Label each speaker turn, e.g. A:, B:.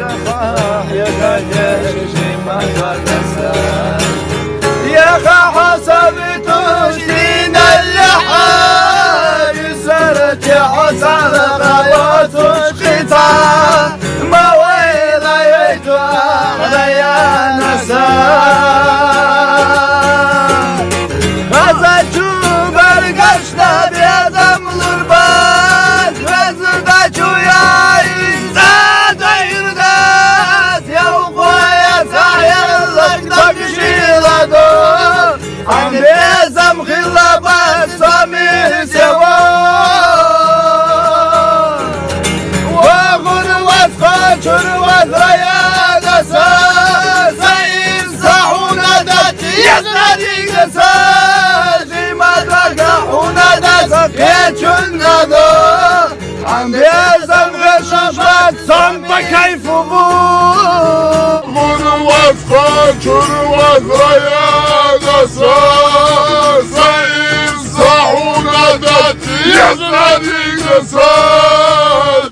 A: صفاح يا كاجش ما تنسى يا حسبتوش دين اللحى يسرت يا حسن غواتوش قطع ما ويل يتوى يا نسى غزتو برقشنا بيزم الرباط غزتو يا إنسان غيردات يا وقوية ساير لك تكشي لدو عم بيزم خلابات سمير سوا وغنوة خاطر وذريا قساس سعيد صحونا داتي يزنادي قساس ما تقحونا داتي كيتشونا دو عم بيزم غشاشات صنب كيف بو
B: غنوة خاطر وذريا قساس سعيد صحونا داتي يزنادي قساس